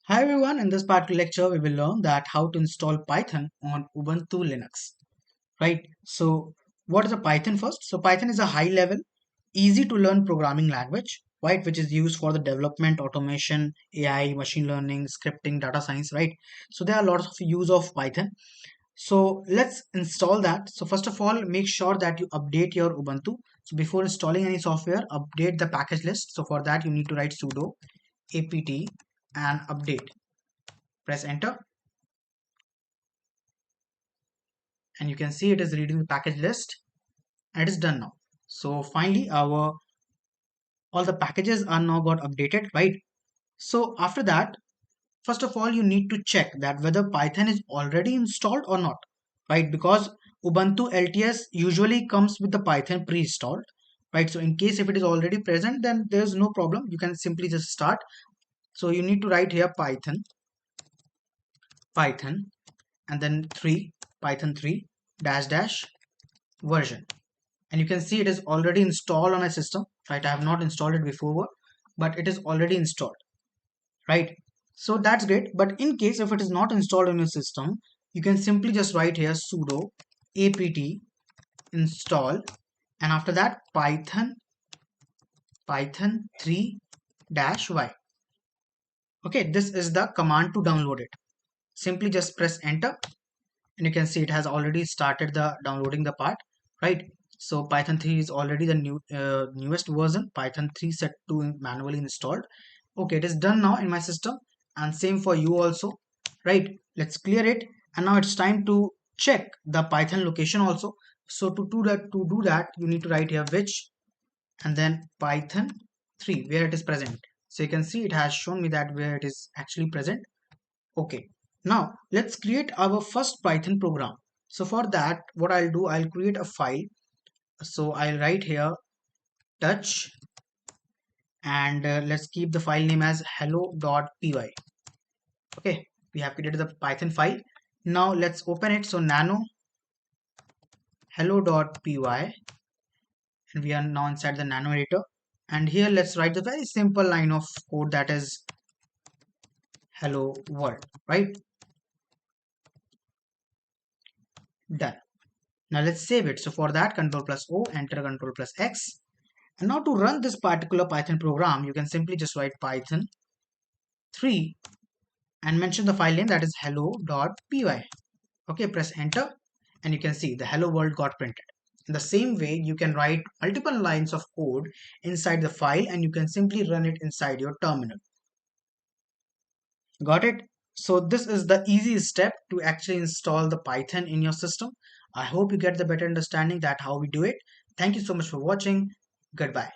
Hi everyone, in this particular lecture we will learn that how to install Python on Ubuntu Linux, right? So what is a Python first? So Python is a high level, easy to learn programming language, right? Which is used for the development, automation, AI, machine learning, scripting, data science, right? So there are lots of use of Python. So let's install that. So first of all, make sure that you update your Ubuntu. So before installing any software, update the package list. So for that you need to write sudo apt and update. Press enter and you can see it is reading the package list and it is done now. So finally our all the packages are now got updated, right? So after that, first of all you need to check that whether Python is already installed or not, right? Because Ubuntu LTS usually comes with the Python pre-installed, right? So in case if it is already present, then there's no problem, you can simply just start. So you need to write here python and then 3 python 3 dash dash version, and you can see it is already installed on a system, right? I have not installed it before, but it is already installed, right? So that's great. But in case if it is not installed on your system, you can simply just write here sudo apt install, and after that python 3 dash y. Okay, this is the command to download it. Simply just press enter and you can see it has already started the downloading the part, right? So python 3 is already the newest version, python 3 set to manually installed. Okay, it is done now in my system, and same for you also, right? Let's clear it, and now it's time to check the python location also. So to do that you need to write here which and then python 3 where it is present. So you can see it has shown me that where it is actually present. Okay, now let's create our first Python program. So for that, what I'll do, I'll create a file. So I'll write here touch, and let's keep the file name as hello.py. Okay, we have created the Python file. Now let's open it. So nano hello.py, and we are now inside the nano editor. And here let's write the very simple line of code that is hello world, right? Done. Now let's save it. So for that, Control plus O, enter Control plus X. And now to run this particular Python program, you can simply just write Python 3 and mention the file name that is hello.py. Okay, press enter and you can see the hello world got printed. In the same way, you can write multiple lines of code inside the file and you can simply run it inside your terminal. Got it? So this is the easy step to actually install the Python in your system. I hope you get the better understanding that how we do it. Thank you so much for watching. Goodbye.